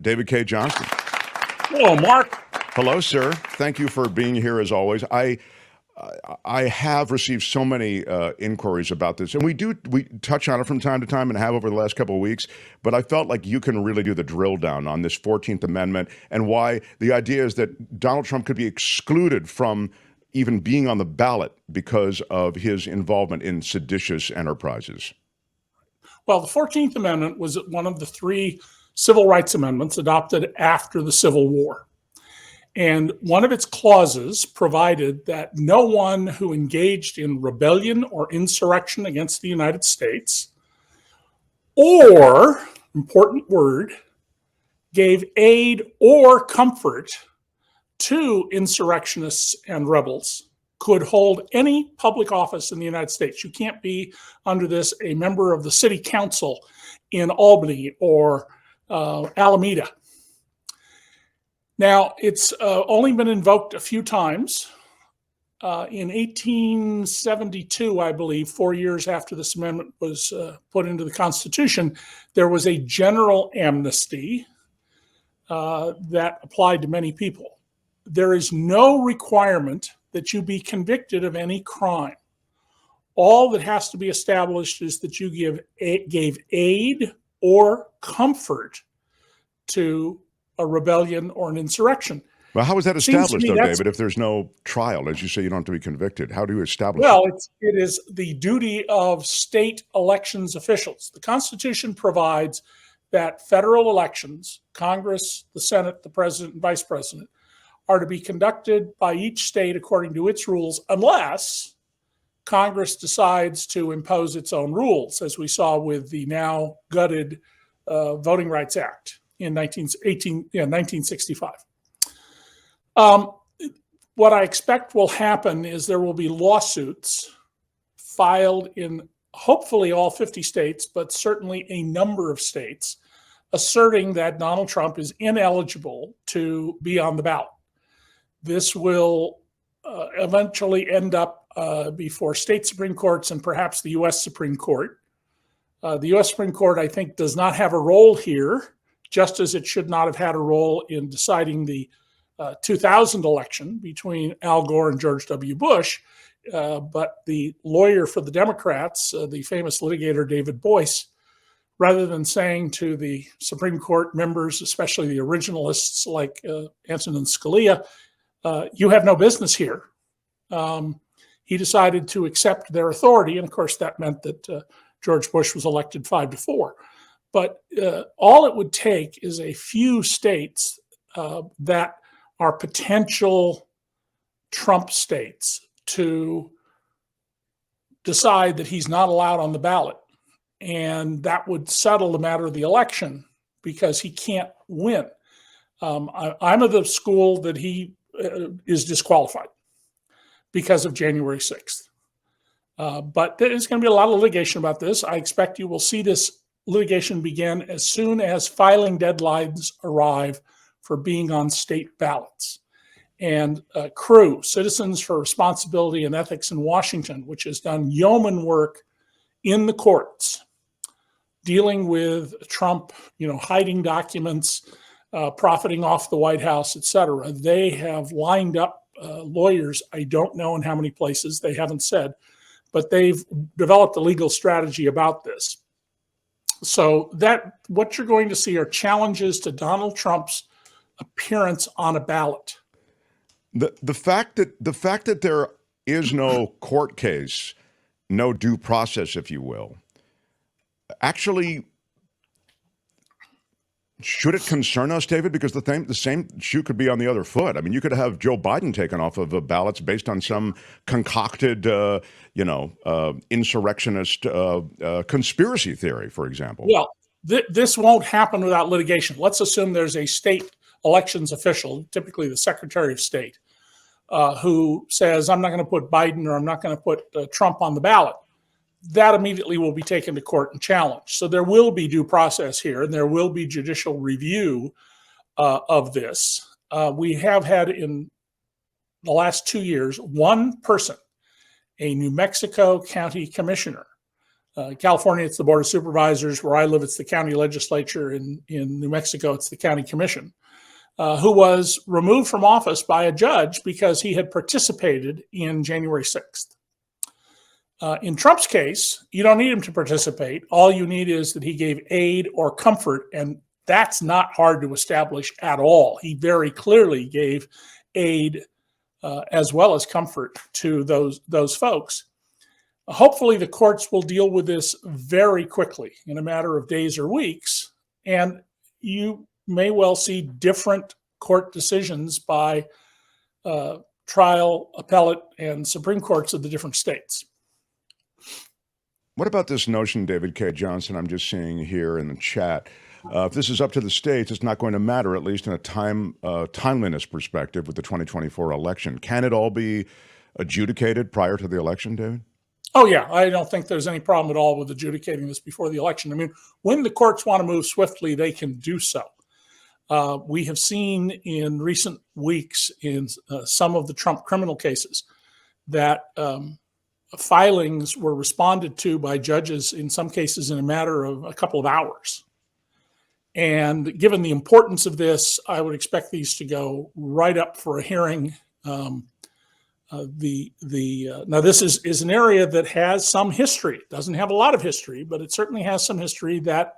David Cay Johnston. Hello, Mark. Hello, sir. Thank you for being here as always. I have received so many inquiries about this, and we touch on it from time to time and have over the last couple of weeks, but I felt like you can really do the drill down on this 14th Amendment and why the idea is that Donald Trump could be excluded from even being on the ballot because of his involvement in seditious enterprises. Well, the 14th Amendment was one of the three civil rights amendments adopted after the Civil War. And one of its clauses provided that no one who engaged in rebellion or insurrection against the United States, or, important word, gave aid or comfort to insurrectionists and rebels could hold any public office in the United States. You can't be, under this, a member of the city council in Albany or Alameda. Now, it's only been invoked a few times. In 1872, I believe, 4 years after this amendment was put into the Constitution, there was a general amnesty that applied to many people. There is no requirement that you be convicted of any crime. All that has to be established is that you gave aid or comfort to a rebellion or an insurrection. Well, how is that established, though, David, if there's no trial? As you say, you don't have to be convicted. How do you establish Well, it? it is the duty of state elections officials. The Constitution provides that federal elections, Congress, the Senate, the president, and vice president, are to be conducted by each state according to its rules, unless Congress decides to impose its own rules, as we saw with the now gutted Voting Rights Act in 1965. What I expect will happen is there will be lawsuits filed in hopefully all 50 states, but certainly a number of states, asserting that Donald Trump is ineligible to be on the ballot. This will eventually end up before state Supreme Courts and perhaps the U.S. Supreme Court. The U.S. Supreme Court, I think, does not have a role here, just as it should not have had a role in deciding the 2000 election between Al Gore and George W. Bush. But the lawyer for the Democrats, the famous litigator David Boyce, rather than saying to the Supreme Court members, especially the originalists like Antonin Scalia, you have no business here, he decided to accept their authority. And of course, that meant that George Bush was elected 5-4. But all it would take is a few states that are potential Trump states to decide that he's not allowed on the ballot. And that would settle the matter of the election because he can't win. I'm of the school that he is disqualified because of January 6th. But there's going to be a lot of litigation about this. I expect you will see this litigation begin as soon as filing deadlines arrive for being on state ballots. And CREW, Citizens for Responsibility and Ethics in Washington, which has done yeoman work in the courts, dealing with Trump, hiding documents, profiting off the White House, et cetera. They have lined up lawyers, I don't know in how many places, they haven't said, but they've developed a legal strategy about this. So that what you're going to see are challenges to Donald Trump's appearance on a ballot. The fact that there is no court case, no due process, if you will, actually, should it concern us, David? Because the same shoe could be on the other foot. I mean, you could have Joe Biden taken off of the ballots based on some concocted, insurrectionist conspiracy theory, for example. Well, this won't happen without litigation. Let's assume there's a state elections official, typically the Secretary of State, who says, I'm not going to put Biden or I'm not going to put Trump on the ballot. That immediately will be taken to court and challenged. So there will be due process here, and there will be judicial review of this. We have had in the last 2 years, one person, a New Mexico County commissioner, California, it's the Board of Supervisors. Where I live, it's the county legislature. In New Mexico, it's the county commission, who was removed from office by a judge because he had participated in January 6th. In Trump's case, you don't need him to participate. All you need is that he gave aid or comfort, and that's not hard to establish at all. He very clearly gave aid as well as comfort to those folks. Hopefully, the courts will deal with this very quickly in a matter of days or weeks, and you may well see different court decisions by trial, appellate, and Supreme Courts of the different states. What about this notion, David Cay Johnston, I'm just seeing here in the chat? If this is up to the states, it's not going to matter, at least in a timeliness perspective with the 2024 election. Can it all be adjudicated prior to the election, David? Oh, yeah. I don't think there's any problem at all with adjudicating this before the election. I mean, when the courts want to move swiftly, they can do so. We have seen in recent weeks in some of the Trump criminal cases that filings were responded to by judges, in some cases in a matter of a couple of hours. And given the importance of this, I would expect these to go right up for a hearing. Now, this is an area that has some history. It doesn't have a lot of history, but it certainly has some history that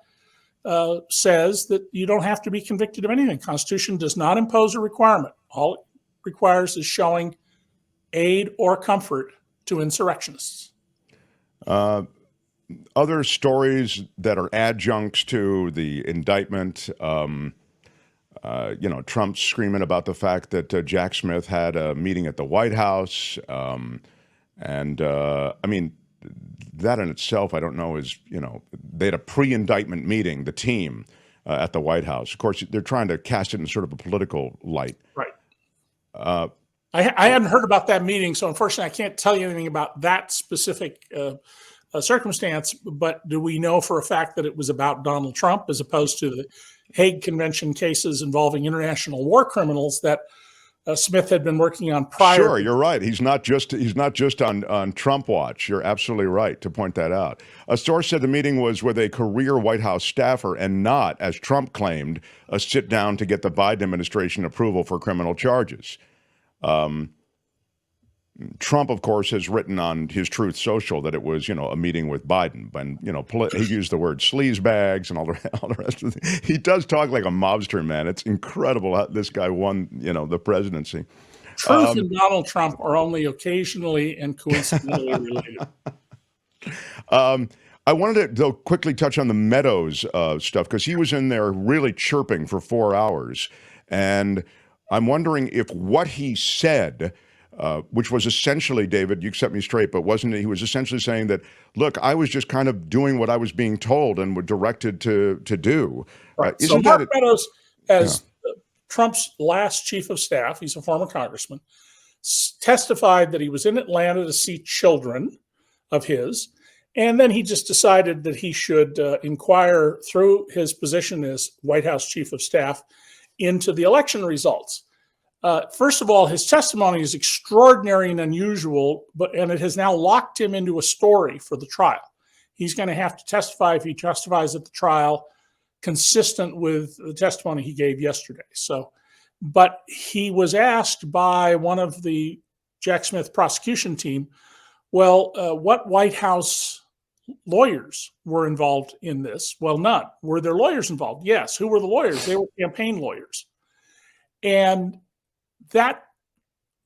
says that you don't have to be convicted of anything. The Constitution does not impose a requirement. All it requires is showing aid or comfort to insurrectionists. Other stories that are adjuncts to the indictment, Trump screaming about the fact that Jack Smith had a meeting at the White House. I mean, that in itself, I don't know, is, they had a pre-indictment meeting, the team at the White House. Of course, they're trying to cast it in sort of a political light. Right. I hadn't heard about that meeting, so unfortunately I can't tell you anything about that specific circumstance, but do we know for a fact that it was about Donald Trump as opposed to the Hague Convention cases involving international war criminals that Smith had been working on prior? Sure, you're right. He's not just on Trump watch. You're absolutely right to point that out. A source said the meeting was with a career White House staffer and not, as Trump claimed, a sit down to get the Biden administration approval for criminal charges. Trump, of course, has written on his Truth Social that it was, a meeting with Biden. And, he used the word sleazebags and all the rest of it. He does talk like a mobster, man. It's incredible how this guy won, the presidency. Truth and Donald Trump are only occasionally and coincidentally related. I wanted to, though, quickly touch on the Meadows stuff, because he was in there really chirping for 4 hours. And I'm wondering if what he said, which was essentially, David, you set me straight, but wasn't it? He was essentially saying that, look, I was just kind of doing what I was being told and were directed to do. Right. So Mark Meadows, as Trump's last chief of staff, he's a former congressman, testified that he was in Atlanta to see children of his, and then he just decided that he should inquire through his position as White House chief of staff into the election results. First of all, his testimony is extraordinary and unusual, and it has now locked him into a story for the trial. He's going to have to testify, if he testifies at the trial, consistent with the testimony he gave yesterday. But he was asked by one of the Jack Smith prosecution team, well, what White House lawyers were involved in this? Well, none. Were there lawyers involved? Yes. Who were the lawyers? They were campaign lawyers. And that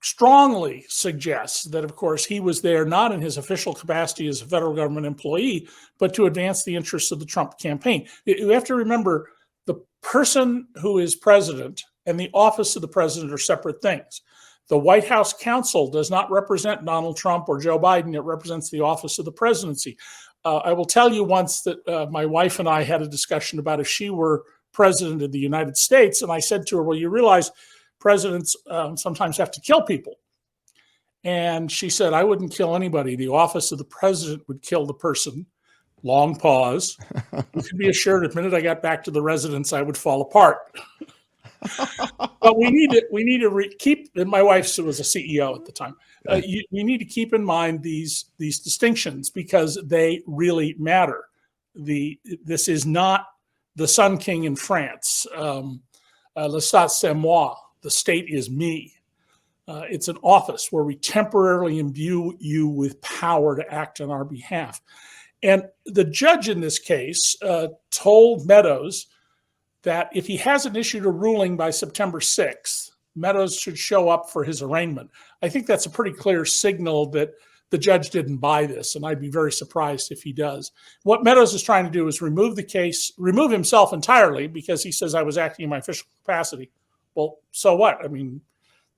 strongly suggests that, of course, he was there not in his official capacity as a federal government employee, but to advance the interests of the Trump campaign. You have to remember, the person who is president and the office of the president are separate things. The White House counsel does not represent Donald Trump or Joe Biden. It represents the office of the presidency. I will tell you once that my wife and I had a discussion about if she were president of the United States, and I said to her, well, you realize presidents sometimes have to kill people. And she said, I wouldn't kill anybody. The office of the president would kill the person. Long pause. You can be assured the minute I got back to the residence, I would fall apart. But we need to keep. And my wife was a CEO at the time. We need to keep in mind these distinctions because they really matter. This is not the Sun King in France. L'État c'est moi. The state is me. It's an office where we temporarily imbue you with power to act on our behalf. And the judge in this case told Meadows that if he hasn't issued a ruling by September 6th, Meadows should show up for his arraignment. I think that's a pretty clear signal that the judge didn't buy this, and I'd be very surprised if he does. What Meadows is trying to do is remove himself entirely because he says I was acting in my official capacity. Well, so what? I mean,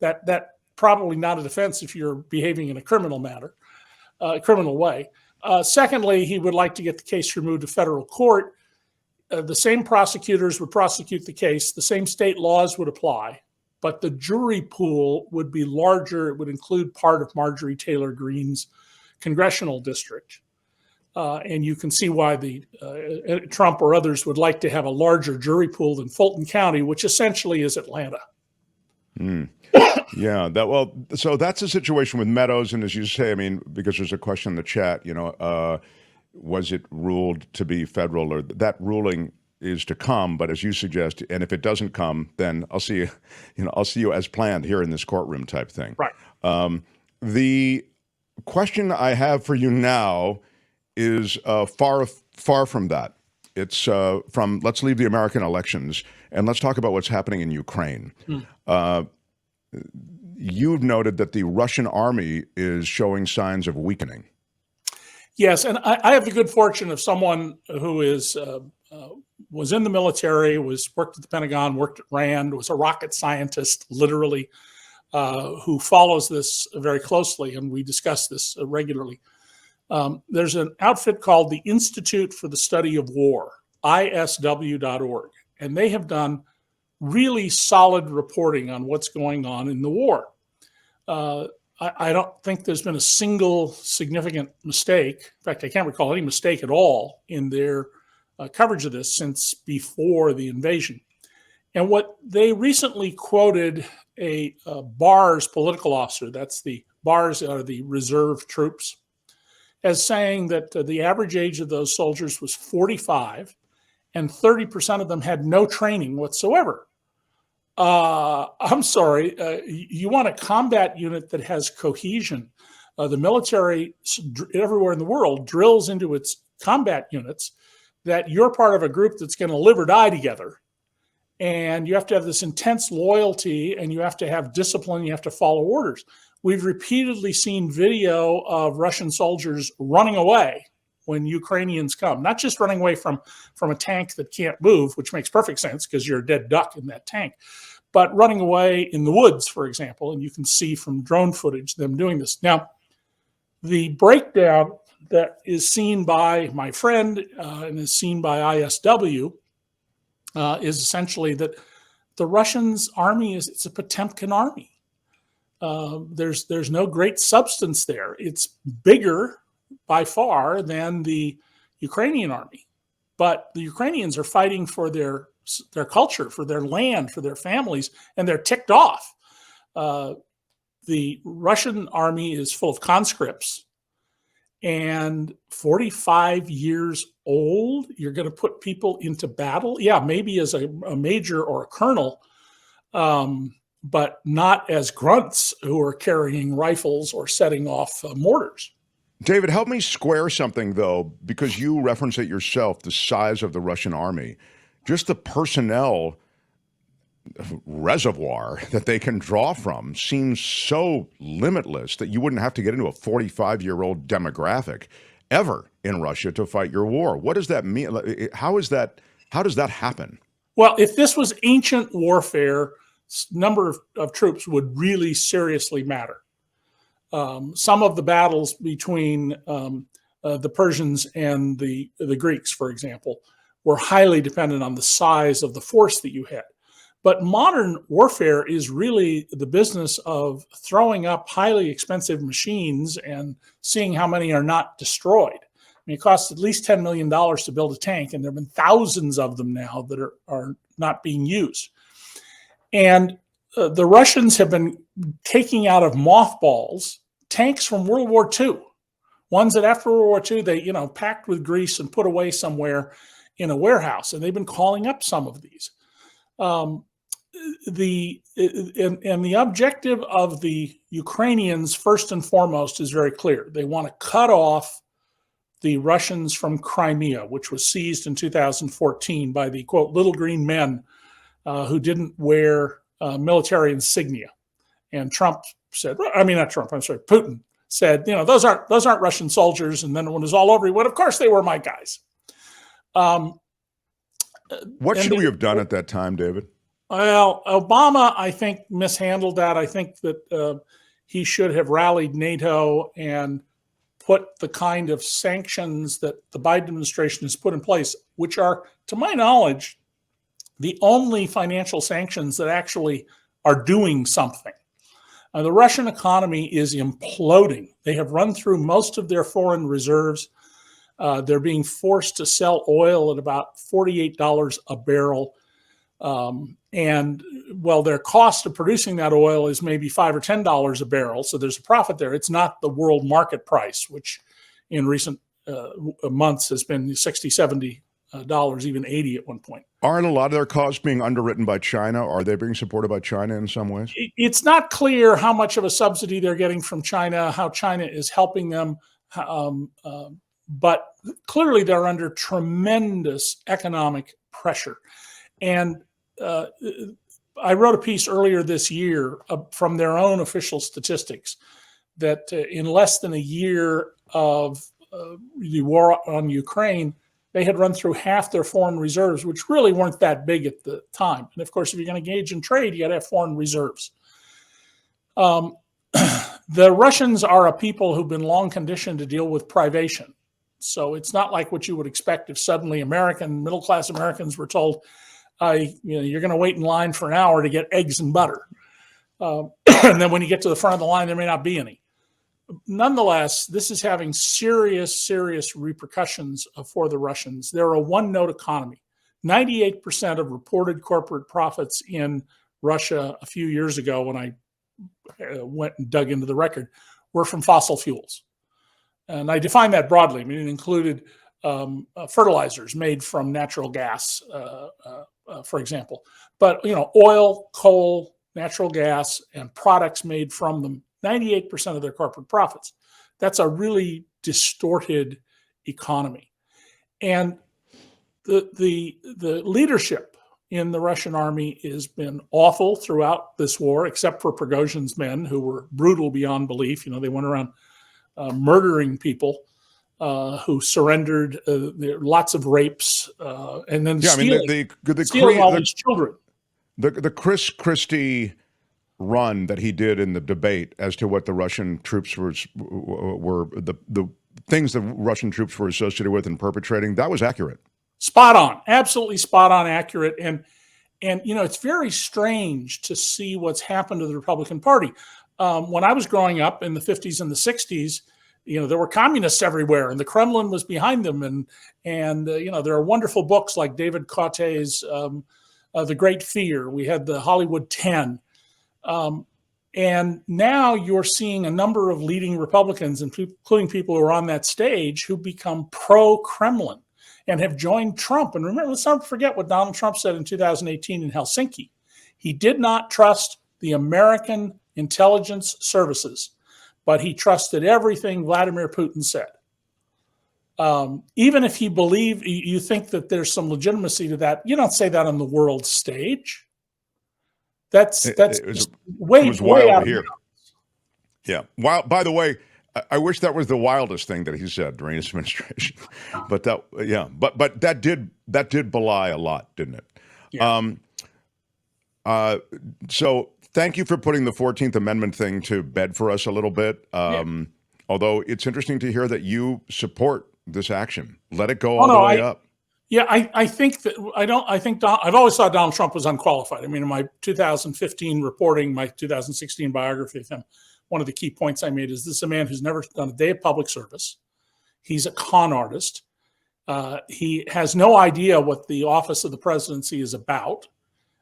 that probably not a defense if you're behaving in a criminal way. Secondly, he would like to get the case removed to federal court. The same prosecutors would prosecute the case. The same state laws would apply, but the jury pool would be larger. It would include part of Marjorie Taylor Greene's congressional district. And you can see why Trump or others would like to have a larger jury pool than Fulton County, which essentially is Atlanta. Yeah, so that's the situation with Meadows. And as you say, I mean, because there's a question in the chat, was it ruled to be federal, or that ruling is to come? But as you suggest, and if it doesn't come, then I'll see you as planned here in this courtroom type thing. Right. The question I have for you now is far from that. It's let's leave the American elections and let's talk about what's happening in Ukraine. You've noted that the Russian army is showing signs of weakening. Yes, and I have the good fortune of someone who was in the military, worked at the Pentagon, worked at RAND, was a rocket scientist, literally, who follows this very closely, and we discuss this regularly. There's an outfit called the Institute for the Study of War, isw.org, and they have done really solid reporting on what's going on in the war. I don't think there's been a single significant mistake. In fact, I can't recall any mistake at all in their coverage of this since before the invasion. And what they recently quoted a BARS political officer, that's the BARS are the reserve troops, as saying that the average age of those soldiers was 45 and 30% of them had no training whatsoever. I'm sorry, you want a combat unit that has cohesion. The military everywhere in the world drills into its combat units that you're part of a group that's going to live or die together. And you have to have this intense loyalty, and you have to have discipline, you have to follow orders. We've repeatedly seen video of Russian soldiers running away when Ukrainians come, not just running away from a tank that can't move, which makes perfect sense because you're a dead duck in that tank, but running away in the woods, for example, and you can see from drone footage them doing this. Now, the breakdown that is seen by my friend and is seen by ISW is essentially that the Russians' army it's a Potemkin army. There's no great substance there. It's bigger by far than the Ukrainian army, but the Ukrainians are fighting for their culture, for their land, for their families, and they're ticked off. The Russian army is full of conscripts and 45 years old. You're going to put people into battle. Yeah, maybe as a major or a colonel, but not as grunts who are carrying rifles or setting off mortars. David, help me square something, though, because you reference it yourself, the size of the Russian army. Just the personnel reservoir that they can draw from seems so limitless that you wouldn't have to get into a 45-year-old demographic ever in Russia to fight your war. What does that mean? How does that happen? Well, if this was ancient warfare, number of troops would really seriously matter. Some of the battles between the Persians and the Greeks, for example, were highly dependent on the size of the force that you had. But modern warfare is really the business of throwing up highly expensive machines and seeing how many are not destroyed. I mean, it costs at least $10 million to build a tank, and there have been thousands of them now that are not being used. And the Russians have been taking out of mothballs tanks from World War II, ones that after World War II they packed with grease and put away somewhere in a warehouse, and they've been calling up some of these. The objective of the Ukrainians, first and foremost, is very clear. They want to cut off the Russians from Crimea, which was seized in 2014 by the, quote, little green men who didn't wear military insignia. And Trump said, I mean, not Trump, I'm sorry, Putin said, those aren't Russian soldiers. And then when it was all over, he went, of course they were my guys. What should we have done at that time, David? Well, Obama, I think, mishandled that. I think that he should have rallied NATO and put the kind of sanctions that the Biden administration has put in place, which are, to my knowledge, the only financial sanctions that actually are doing something. The Russian economy is imploding. They have run through most of their foreign reserves. They're being forced to sell oil at about $48 a barrel. And well, their cost of producing that oil is maybe $5 or $10 a barrel. So there's a profit there. It's not the world market price, which in recent months has been $60, $70, even 80 at one point. Aren't a lot of their costs being underwritten by China? Are they being supported by China in some ways? It's not clear how much of a subsidy they're getting from China, how China is helping them. But clearly they're under tremendous economic pressure. And I wrote a piece earlier this year from their own official statistics that in less than a year of the war on Ukraine, they had run through half their foreign reserves, which really weren't that big at the time. And of course, if you're going to engage in trade, you got to have foreign reserves. The Russians are a people who've been long conditioned to deal with privation. So it's not like what you would expect if suddenly middle-class Americans were told, you're going to wait in line for an hour to get eggs and butter. And then when you get to the front of the line, there may not be any. Nonetheless, this is having serious, serious repercussions for the Russians. They're a one-note economy. 98% of reported corporate profits in Russia a few years ago, when I went and dug into the record, were from fossil fuels. And I define that broadly. I mean, it included fertilizers made from natural gas, for example. But, oil, coal, natural gas, and products made from them, 98% of their corporate profits. That's a really distorted economy. And the leadership in the Russian army has been awful throughout this war, except for Prigozhin's men, who were brutal beyond belief. They went around murdering people who surrendered, lots of rapes, and then stealing all these children. The Chris Christie run that he did in the debate as to what the Russian troops were the things the Russian troops were associated with and perpetrating, that was accurate. Spot on, absolutely spot on, accurate. And it's very strange to see what's happened to the Republican Party. When I was growing up in the 50s and the 60s, there were communists everywhere, and the Kremlin was behind them. And there are wonderful books like David Cay's The Great Fear. We had the Hollywood 10. And now you're seeing a number of leading Republicans, including people who are on that stage, who become pro-Kremlin and have joined Trump. And remember, let's not forget what Donald Trump said in 2018 in Helsinki. He did not trust the American intelligence services, but he trusted everything Vladimir Putin said. Even if you think that there's some legitimacy to that, you don't say that on the world stage. That's way out here. Yeah. Wow. By the way, I wish that was the wildest thing that he said during his administration, but that did belie a lot, didn't it? Yeah. So thank you for putting the 14th Amendment thing to bed for us a little bit. Although it's interesting to hear that you support this action. Let it go all the way up. Yeah, I think that I've always thought Donald Trump was unqualified. I mean, in my 2015 reporting, my 2016 biography of him, one of the key points I made is this is a man who's never done a day of public service. He's a con artist. He has no idea what the office of the presidency is about.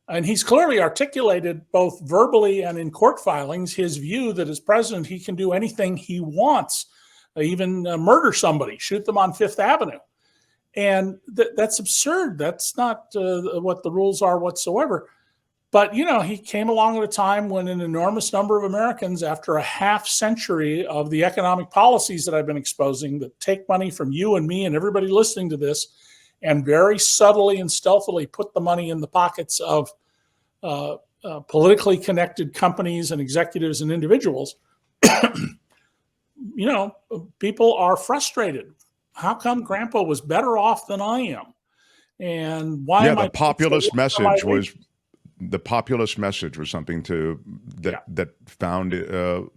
And he's clearly articulated both verbally and in court filings his view that as president, he can do anything he wants, even murder somebody, shoot them on Fifth Avenue. And that's absurd. That's not what the rules are whatsoever. But, he came along at a time when an enormous number of Americans, after a half century of the economic policies that I've been exposing that take money from you and me and everybody listening to this, and very subtly and stealthily put the money in the pockets of politically connected companies and executives and individuals, people are frustrated. How come Grandpa was better off than I am? And why am I? The populist message was something that found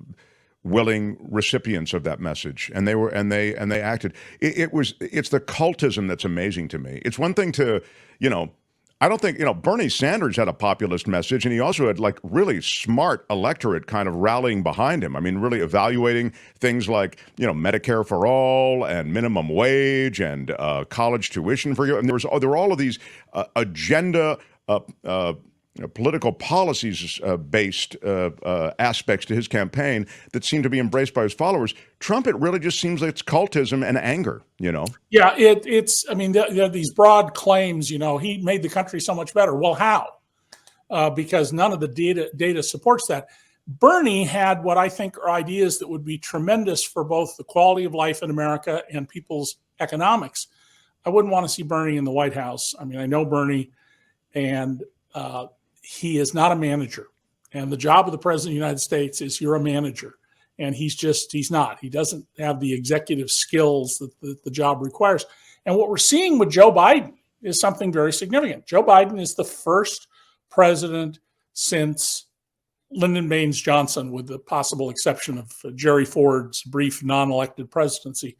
willing recipients of that message, and they acted. It's the cultism that's amazing to me. It's one thing to, I don't think, Bernie Sanders had a populist message, and he also had like really smart electorate kind of rallying behind him. I mean, really evaluating things like, Medicare for all and minimum wage and college tuition for you. And there were all of these agenda political policies based aspects to his campaign that seem to be embraced by his followers. Trump, it really just seems like it's cultism and anger, Yeah, there are these broad claims, he made the country so much better. Well, how? Because none of the data supports that. Bernie had what I think are ideas that would be tremendous for both the quality of life in America and people's economics. I wouldn't want to see Bernie in the White House. I mean, I know Bernie, and he is not a manager. And the job of the president of the United States is you're a manager. And he's not. He doesn't have the executive skills that the job requires. And what we're seeing with Joe Biden is something very significant. Joe Biden is the first president since Lyndon Baines Johnson, with the possible exception of Jerry Ford's brief non-elected presidency,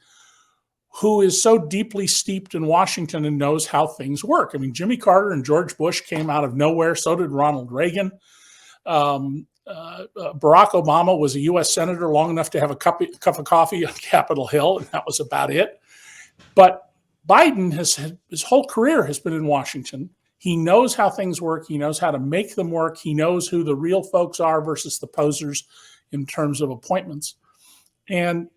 who is so deeply steeped in Washington and knows how things work. I mean, Jimmy Carter and George Bush came out of nowhere. So did Ronald Reagan. Barack Obama was a U.S. senator long enough to have a cup of coffee on Capitol Hill, and that was about it. But Biden his whole career has been in Washington. He knows how things work. He knows how to make them work. He knows who the real folks are versus the posers in terms of appointments. And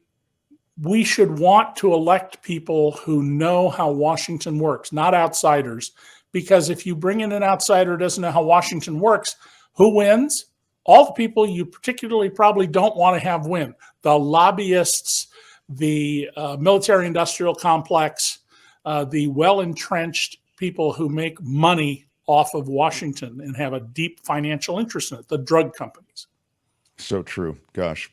we should want to elect people who know how Washington works, not outsiders. Because if you bring in an outsider who doesn't know how Washington works, who wins? All the people you particularly probably don't want to have win. The lobbyists, the military-industrial complex, the well-entrenched people who make money off of Washington and have a deep financial interest in it, the drug companies. So true. Gosh.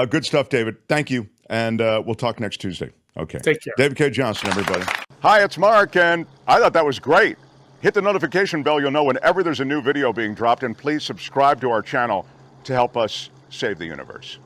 Good stuff, David. Thank you. And we'll talk next Tuesday. Okay. Take care. David Cay Johnston, everybody. Hi, it's Mark, and I thought that was great. Hit the notification bell. You'll know whenever there's a new video being dropped, and please subscribe to our channel to help us save the universe.